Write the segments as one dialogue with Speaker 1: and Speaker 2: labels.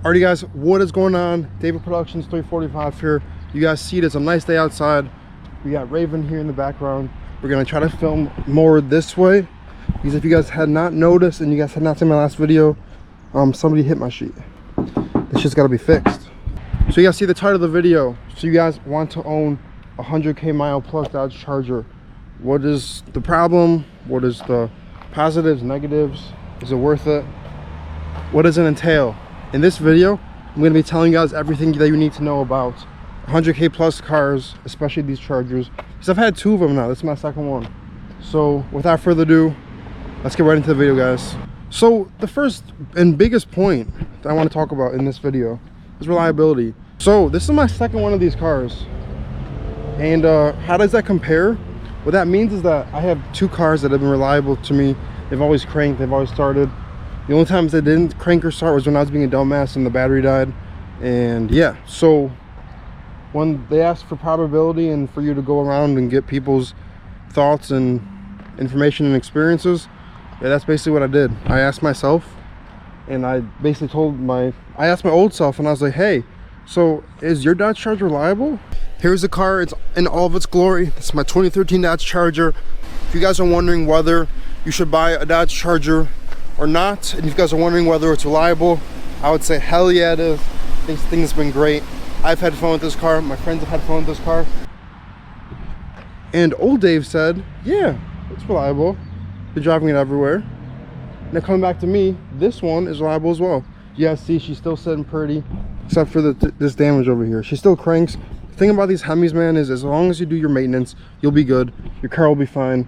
Speaker 1: Alrighty guys, what is going on? David Productions 345 here. You guys see it, it's a nice day outside. We got Raven here in the background. We're gonna try to film more this way because if you guys had not noticed and you guys had not seen my last video, somebody hit my sheet. This shit's gotta be fixed. So you guys see the title of the video. So you guys want to own a 100k mile plus Dodge Charger. What is the problem? What is the positives, negatives? Is it worth it? What does it entail? In this video, I'm going to be telling you guys everything that you need to know about 100k plus cars, especially these Chargers. Because I've had two of them now. This is my second one. So without further ado, let's get right into the video, guys. So the first and biggest point that I want to talk about in this video is reliability. So this is my second one of these cars. And how does that compare? What that means is that I have two cars that have been reliable to me. They've always cranked, they've always started. The only times they didn't crank or start was when I was being a dumbass and the battery died. And yeah, so when they ask for probability and for you to go around and get people's thoughts and information and experiences, yeah, that's basically what I did. I asked myself, and I basically I asked my old self, and I was like, hey, so is your Dodge Charger reliable? Here's the car, it's in all of its glory. This is my 2013 Dodge Charger. If you guys are wondering whether you should buy a Dodge Charger or not, and if you guys are wondering whether it's reliable, I would say hell yeah it is. This thing's been great. I've had fun with this car, my friends have had fun with this car, and old Dave said yeah, it's reliable, been driving it everywhere. Now coming back to me, this one is reliable as well. You guys see she's still sitting pretty, except for this damage over here. She still cranks. The thing about these Hemis, man, is as long as you do your maintenance, you'll be good, your car will be fine.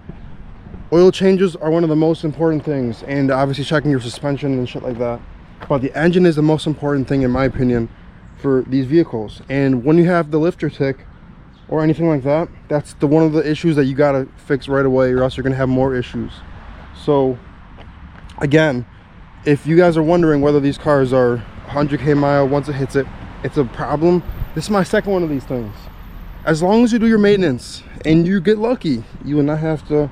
Speaker 1: Oil changes are one of the most important things, and obviously checking your suspension and shit like that. But the engine is the most important thing, in my opinion, for these vehicles. And when you have the lifter tick or anything like that, that's one of the issues that you gotta fix right away, or else you're gonna have more issues. So again, if you guys are wondering whether these cars are 100k mile, once it hits it, it's a problem. This is my second one of these things. As long as you do your maintenance and you get lucky, you will not have to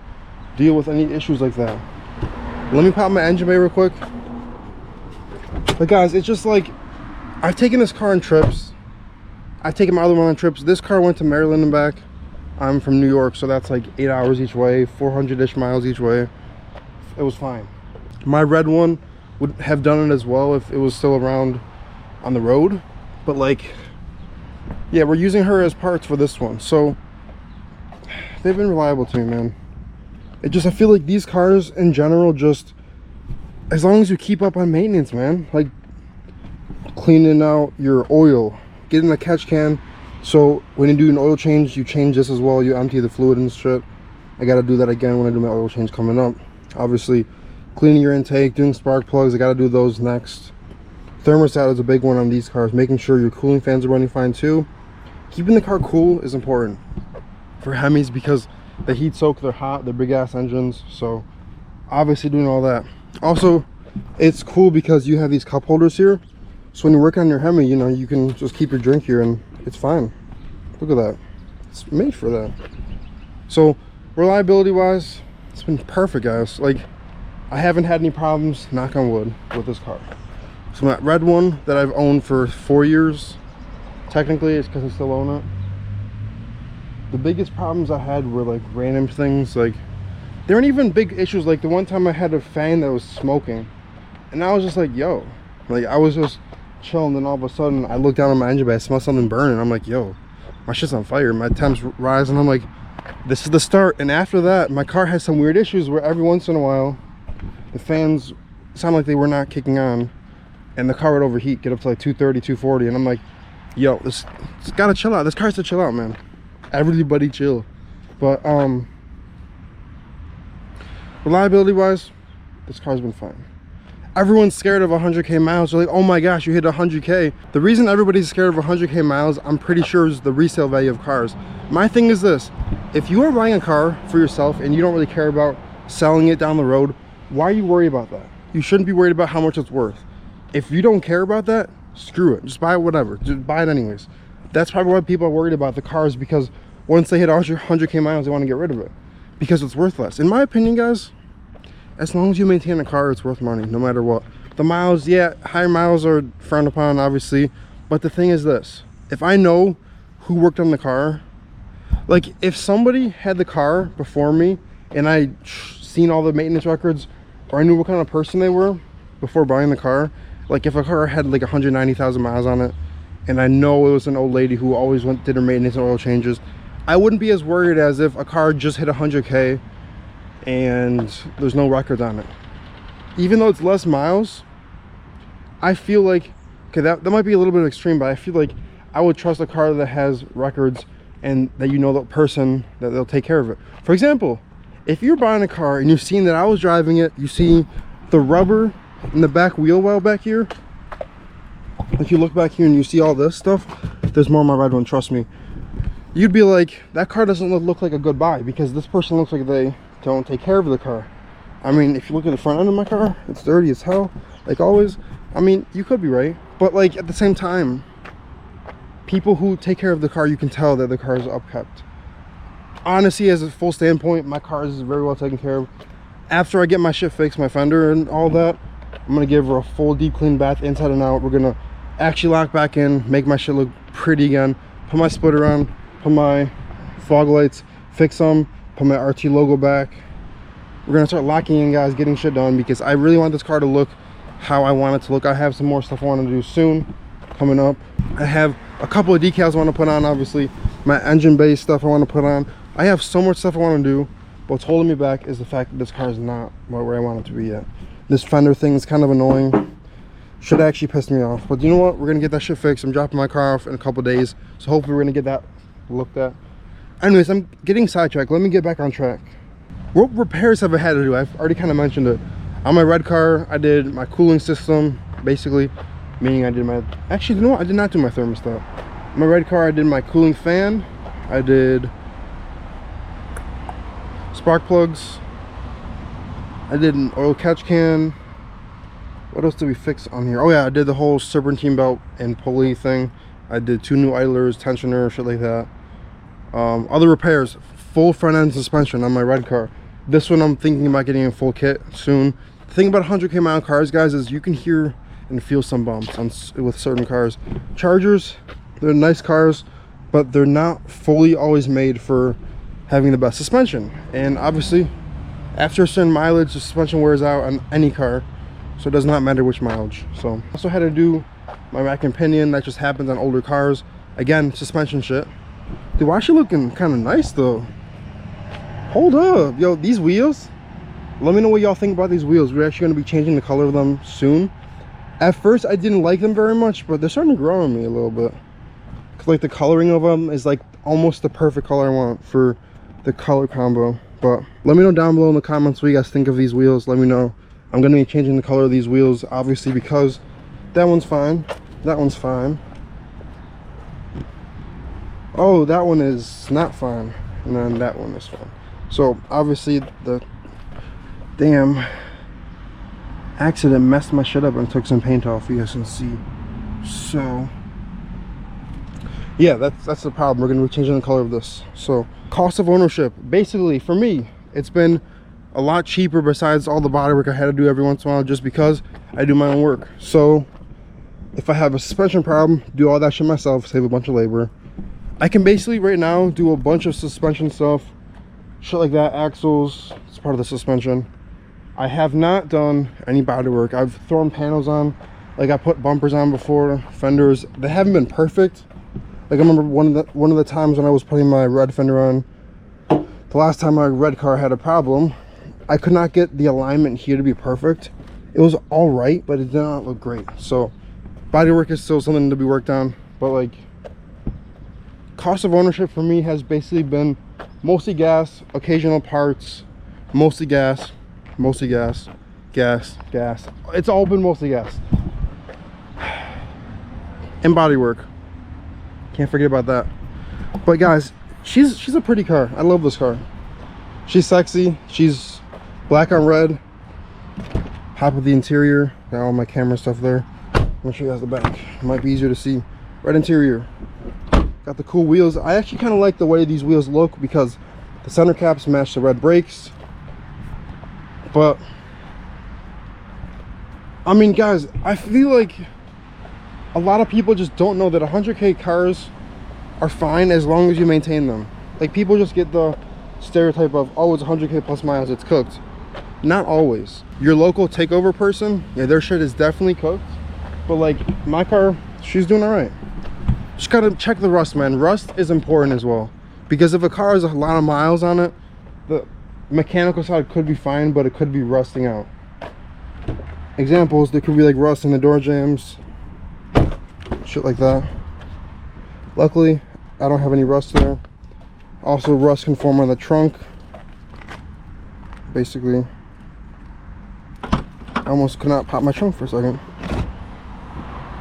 Speaker 1: deal with any issues like that. Let me pop my engine bay real quick. But guys, it's just like, I've taken this car on trips. I've taken my other one on trips. This car went to Maryland and back. I'm from New York, so that's like 8 hours each way, 400-ish miles each way. It was fine. My red one would have done it as well if it was still around on the road. But like, yeah, we're using her as parts for this one. So they've been reliable to me, man. I feel like these cars in general, just as long as you keep up on maintenance, man, like cleaning out your oil, getting a catch can, so when you do an oil change, you change this as well, you empty the fluid and shit. I gotta do that again when I do my oil change coming up. Obviously cleaning your intake, doing spark plugs, I gotta do those next. Thermostat is a big one on these cars, making sure your cooling fans are running fine too. Keeping the car cool is important for Hemis because the heat soak, they're hot, they're big ass engines, so obviously doing all that. Also, it's cool because you have these cup holders here, so when you work on your Hemi, you know, you can just keep your drink here and it's fine. Look at that, it's made for that. So reliability wise, it's been perfect, guys. Like, I haven't had any problems, knock on wood, with this car. So that red one that I've owned for 4 years, technically it's because I still own it. The biggest problems I had were like random things, like there weren't even big issues. Like the one time I had a fan that was smoking, and I was just like, yo, like I was just chilling, and all of a sudden I looked down on my engine bay, I smelled something burning. I'm like, yo, my shit's on fire, my temps rise, and I'm like, this is the start. And after that, my car had some weird issues where every once in a while the fans sound like they were not kicking on, and the car would overheat, get up to like 230, 240, and I'm like, yo, it's gotta chill out. This car has to chill out, man. Everybody chill. But reliability wise, this car's been fine. Everyone's scared of 100k miles. They're like, oh my gosh, you hit 100k. The reason everybody's scared of 100k miles, I'm pretty sure, is the resale value of cars. My thing is this: if you are buying a car for yourself and you don't really care about selling it down the road, why are you worried about that? You shouldn't be worried about how much it's worth. If you don't care about that, screw it, just buy it, whatever, just buy it anyways. That's probably why people are worried about the cars, because once they hit 100k miles, they want to get rid of it because it's worth less. In my opinion, guys, as long as you maintain a car, it's worth money no matter what. The The miles, yeah, higher miles are frowned upon, obviously. But the thing is this, if I know who worked on the car, like if somebody had the car before me and I seen all the maintenance records, or I knew what kind of person they were before buying the car, like if a car had like 190,000 miles on it, and I know it was an old lady who always did her maintenance and oil changes, I wouldn't be as worried as if a car just hit 100K and there's no records on it. Even though it's less miles, I feel like, okay, that might be a little bit extreme, but I feel like I would trust a car that has records and that you know the person, that they'll take care of it. For example, if you're buying a car and you've seen that I was driving it, you see the rubber in the back wheel well back here, if you look back here and you see all this stuff, there's more on my red one, trust me, you'd be like, that car doesn't look like a good buy, because this person looks like they don't take care of the car. I mean, if you look at the front end of my car, it's dirty as hell, like always. I mean, you could be right, but like at the same time, people who take care of the car, you can tell that the car is upkept. Honestly, as a full standpoint, my car is very well taken care of. After I get my shit fixed, my fender and all that, I'm gonna give her a full deep clean bath inside and out. We're gonna actually lock back in, make my shit look pretty again, put my splitter on, put my fog lights, fix them, put my RT logo back. We're gonna start locking in, guys, getting shit done, because I really want this car to look how I want it to look. I have some more stuff I want to do soon coming up. I have a couple of decals I want to put on, obviously my engine bay stuff I want to put on. I have so much stuff I want to do, but what's holding me back is the fact that this car is not where I want it to be yet. This fender thing is kind of annoying, should actually piss me off, but you know what, we're gonna get that shit fixed. I'm dropping my car off in a couple days, so hopefully we're gonna get that looked at. Anyways, I'm getting sidetracked. Let me get back on track. What repairs have I had to do? I've already kind of mentioned it. On my red car, I did my cooling system, basically, meaning I did my, actually, you know what, I did not do my thermostat. My red car, I did my cooling fan, I did spark plugs, I did an oil catch can. What else did we fix on here? Oh yeah, I did the whole serpentine belt and pulley thing. I did 2 new idlers, tensioner, shit like that. Other repairs, full front end suspension on my red car. This one I'm thinking about getting a full kit soon. The thing about 100K mile cars, guys, is you can hear and feel some bumps with certain cars. Chargers, they're nice cars, but they're not fully always made for having the best suspension. And obviously, after a certain mileage, the suspension wears out on any car, so it does not matter which mileage. So I also had to do my rack and pinion. That just happens on older cars. Again, suspension shit. Dude, why is she looking kind of nice though? Hold up, yo, these wheels, let me know what y'all think about these wheels. We're actually going to be changing the color of them soon. At first I didn't like them very much, but they're starting to grow on me a little bit. Cause like the coloring of them is like almost the perfect color I want for the color combo. But let me know down below in the comments what you guys think of these wheels. Let me know. I'm going to be changing the color of these wheels, obviously, because that one's fine, that one's fine, oh, that one is not fine, and then that one is fine. So obviously the damn accident messed my shit up and took some paint off, you guys can see. So yeah, that's the problem. We're going to be changing the color of this. So cost of ownership, basically for me, it's been a lot cheaper, besides all the body work I had to do every once in a while, just because I do my own work. So if I have a suspension problem, do all that shit myself, save a bunch of labor. I can basically right now do a bunch of suspension stuff, shit like that. Axles, it's part of the suspension. I have not done any body work. I've thrown panels on, like I put bumpers on before, fenders. They haven't been perfect. Like I remember one of the times when I was putting my red fender on, the last time my red car had a problem, I could not get the alignment here to be perfect. It was all right, but it did not look great. So body work is still something to be worked on, but like cost of ownership for me has basically been mostly gas, occasional parts, mostly gas, gas. It's all been mostly gas. And body work. Can't forget about that. But guys, she's a pretty car. I love this car. She's sexy. She's black on red. Top of the interior. Got all my camera stuff there. I'm gonna show you guys the back. It might be easier to see. Red interior. Got the cool wheels. I actually kind of like the way these wheels look because the center caps match the red brakes. But I mean, guys, I feel like a lot of people just don't know that 100K cars are fine as long as you maintain them. Like, people just get the stereotype of, oh, it's 100K plus miles, it's cooked. Not always. Your local takeover person, yeah, their shit is definitely cooked. But like, my car, she's doing all right. Just gotta check the rust, man. Rust is important as well, because if a car has a lot of miles on it, the mechanical side could be fine, but it could be rusting out. Examples, there could be like rust in the door jambs, shit like that. Luckily, I don't have any rust there. Also, rust can form on the trunk. Basically, I almost could not pop my trunk for a second.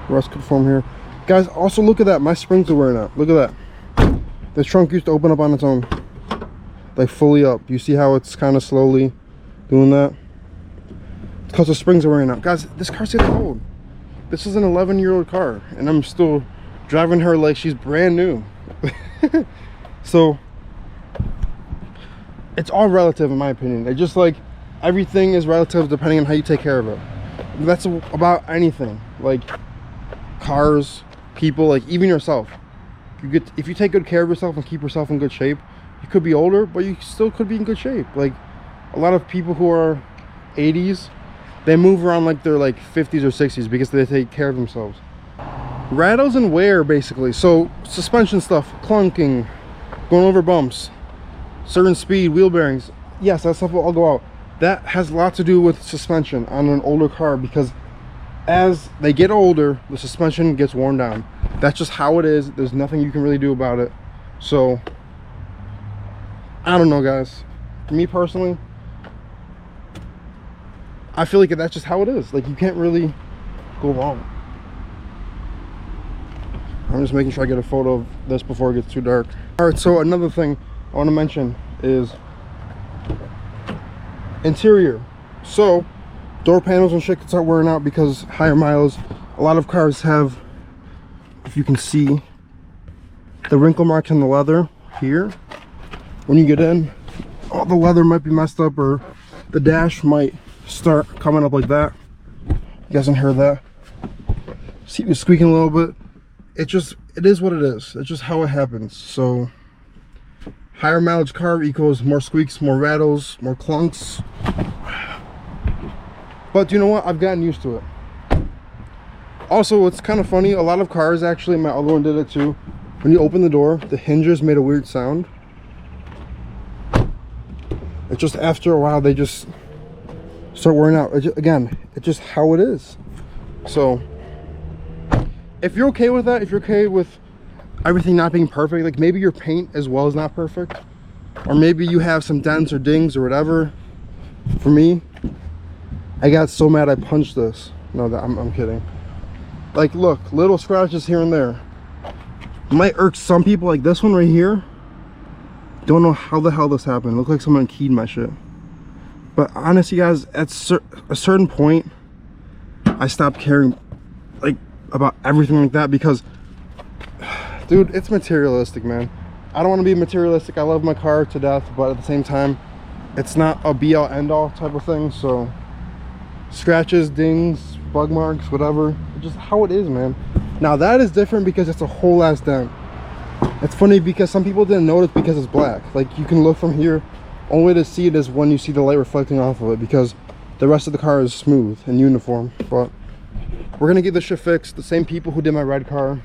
Speaker 1: Rust could form here. Guys, also look at that. My springs are wearing out. Look at that. The trunk used to open up on its own, like fully up. You see how it's kind of slowly doing that? It's because the springs are wearing out. Guys, this car's getting old. This is an 11-year-old car, and I'm still driving her like she's brand new. So it's all relative, in my opinion. It's just like everything is relative depending on how you take care of it. That's about anything, like cars, people, like even yourself. If you take good care of yourself and keep yourself in good shape, you could be older, but you still could be in good shape. Like a lot of people who are 80s, they move around like they're like 50s or 60s because they take care of themselves. Rattles and wear, basically. So suspension stuff, clunking, going over bumps, certain speed, wheel bearings, yes, that stuff will all go out. That has a lot to do with suspension on an older car, because as they get older, the suspension gets worn down. That's just how it is. There's nothing you can really do about it. So I don't know, guys. For me personally, I feel like that's just how it is. Like, you can't really go wrong. I'm just making sure I get a photo of this before it gets too dark. All right, so another thing I want to mention is interior. So door panels and shit can start wearing out because higher miles. A lot of cars have, if you can see, the wrinkle marks in the leather here. When you get in, all the leather might be messed up, or the dash might start coming up like that. You guys can hear that. Seat is squeaking a little bit. It is what it is. It's just how it happens. So higher mileage car equals more squeaks, more rattles, more clunks. But you know what? I've gotten used to it. Also, it's kind of funny. A lot of cars, actually, my other one did it too. When you open the door, the hinges made a weird sound. It's just after a while, they just start wearing out. Again, it's just how it is. So if you're okay with that, if you're okay with everything not being perfect, like maybe your paint as well is not perfect, or maybe you have some dents or dings or whatever. For me, I got so mad I punched this. No, I'm kidding. Like, look, little scratches here and there might irk some people. Like this one right here, don't know how the hell this happened. It looked like someone keyed my shit. But honestly, guys, at a certain point, I stopped caring like about everything like that, because dude, it's materialistic, man. I don't want to be materialistic. I love my car to death, but at the same time, it's not a be all end all type of thing. So scratches, dings, bug marks, whatever, it's just how it is, man. Now that is different because it's a whole ass dent. It's funny because some people didn't notice because it's black. Like, you can look from here, only way to see it is when you see the light reflecting off of it, because the rest of the car is smooth and uniform. But we're gonna get this shit fixed. The same people who did my red car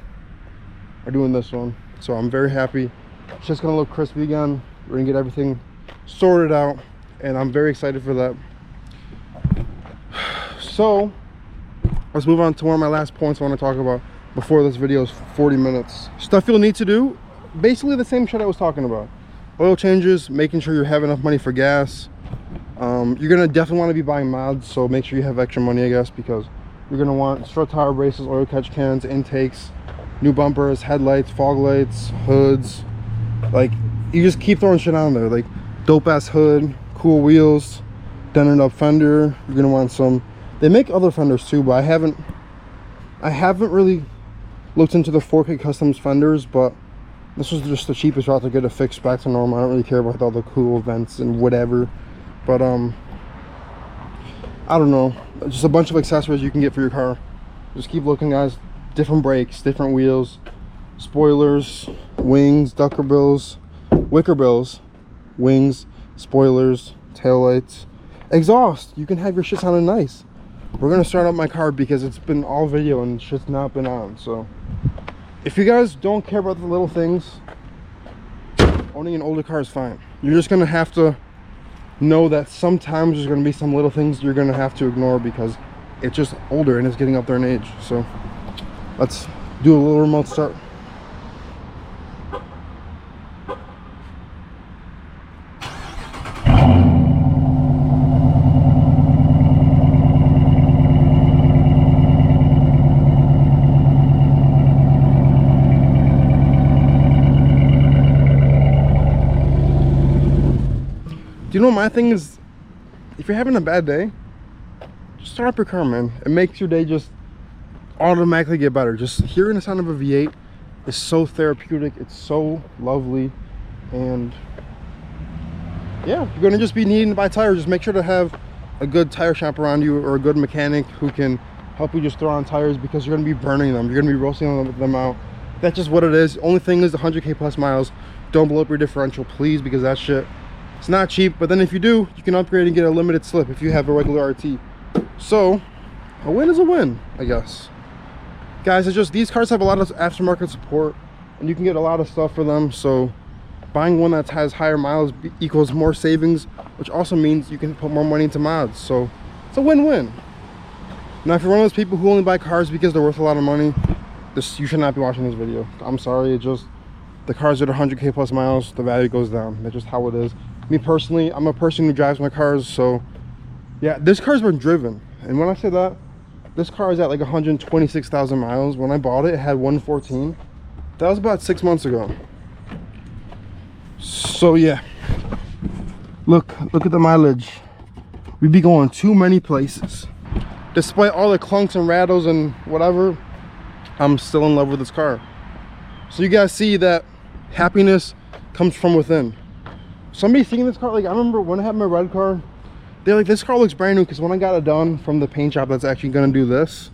Speaker 1: are doing this one, so I'm very happy. It's just gonna look crispy again. We're gonna get everything sorted out, and I'm very excited for that. So let's move on to one of my last points I want to talk about before this video is 40 minutes. Stuff you'll need to do, basically the same shit I was talking about. Oil changes, making sure you have enough money for gas. You're gonna definitely want to be buying mods, so make sure you have extra money, I guess, because you're gonna want strut tire braces, oil catch cans, intakes, new bumpers, headlights, fog lights, hoods. Like, you just keep throwing shit on there. Like, dope ass hood, cool wheels, dented up fender. You're gonna want some. They make other fenders too, but I haven't really looked into the 4K customs fenders, but this was just the cheapest route to get it fixed back to normal. I don't really care about all the cool vents and whatever. But I don't know, just a bunch of accessories you can get for your car. Just keep looking, guys. Different brakes, different wheels, spoilers, wings, wicker bills, wings, spoilers, taillights, exhaust. You can have your shit sounding nice. We're gonna start up my car because it's been all video and shit's not been on. So if you guys don't care about the little things, owning an older car is fine. You're just gonna have to know that sometimes there's gonna be some little things you're gonna have to ignore because it's just older and it's getting up there in age. So let's do a little remote start. You know, my thing is, if you're having a bad day, just start up your car, man. It makes your day just automatically get better. Just hearing the sound of a V8 is so therapeutic. It's so lovely. And yeah, you're gonna just be needing to buy tires. Just make sure to have a good tire shop around you or a good mechanic who can help you just throw on tires, because you're gonna be burning them. You're gonna be roasting them out. That's just what it is. Only thing is the 100K plus miles. Don't blow up your differential, please, because that shit, it's not cheap. But then if you do, you can upgrade and get a limited slip if you have a regular RT. So a win is a win, I guess. Guys, it's just these cars have a lot of aftermarket support and you can get a lot of stuff for them. So buying one that has higher miles equals more savings, which also means you can put more money into mods. So it's a win-win. Now, if you're one of those people who only buy cars because they're worth a lot of money, you should not be watching this video. I'm sorry. It just, the cars that are 100K plus miles, the value goes down. That's just how it is. Me personally, I'm a person who drives my cars, so yeah, this car's been driven. And when I say that, this car is at like 126,000 miles. When I bought it, it had 114. That was about 6 months ago. So yeah, look at the mileage. We be going too many places. Despite all the clunks and rattles and whatever, I'm still in love with this car. So you guys see that happiness comes from within. Somebody seeing this car, like I remember when I had my red car, they're like, this car looks brand new, because when I got it done from the paint shop that's actually gonna do this,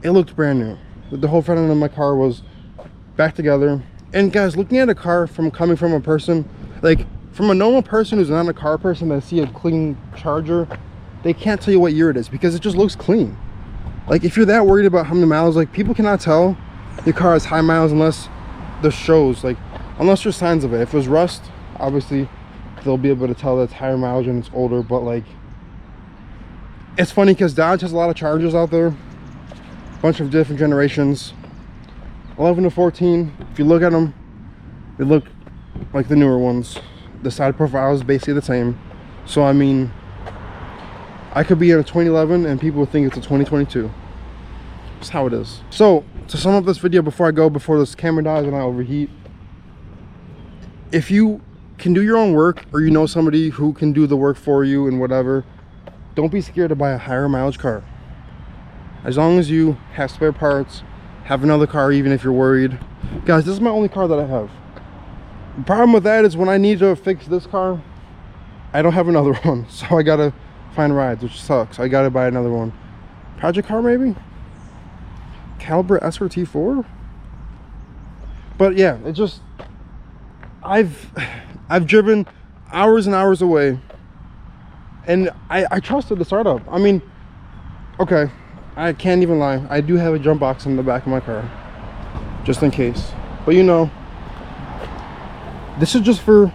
Speaker 1: it looked brand new. The whole front end of my car was back together. And guys, looking at a car coming from a person, like from a normal person who's not a car person, that see a clean Charger, they can't tell you what year it is because it just looks clean. Like if you're that worried about how many miles, like people cannot tell your car has high miles unless the shows, like unless there's signs of it. If it was rust, obviously they'll be able to tell that it's higher mileage and it's older. But like, it's funny because Dodge has a lot of Chargers out there, a bunch of different generations, 11 to 14. If you look at them, they look like the newer ones. The side profile is basically the same. So I mean, I could be in a 2011 and people would think it's a 2022. That's how it is. So to sum up this video before I go, before this camera dies and I overheat, if you can do your own work, or you know somebody who can do the work for you and whatever, don't be scared to buy a higher mileage car. As long as you have spare parts, have another car even if you're worried. Guys, this is my only car that I have. The problem with that is when I need to fix this car, I don't have another one, so I gotta find rides, which sucks. I gotta buy another one. Project car maybe? Caliber SRT 4? But yeah, it just, I've driven hours and hours away, and I trusted the startup. I mean, okay, I can't even lie, I do have a jump box in the back of my car just in case, but you know, this is just for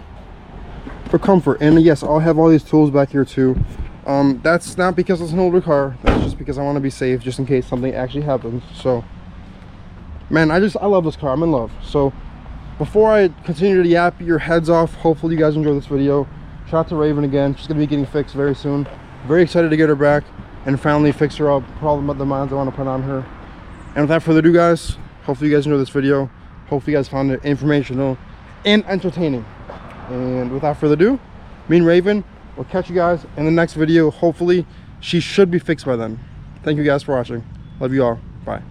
Speaker 1: comfort. And yes, I'll have all these tools back here too. That's not because it's an older car, that's just because I want to be safe just in case something actually happens. So man, I love this car. I'm in love. So before I continue to yap your heads off, hopefully you guys enjoy this video. Shout out to Raven again. She's gonna be getting fixed very soon. Very excited to get her back and finally fix her up, put all the mods I want to put on her. And without further ado, guys, hopefully you guys enjoyed this video. Hopefully you guys found it informational and entertaining. And without further ado, me and Raven will catch you guys in the next video. Hopefully she should be fixed by then. Thank you guys for watching. Love you all. Bye.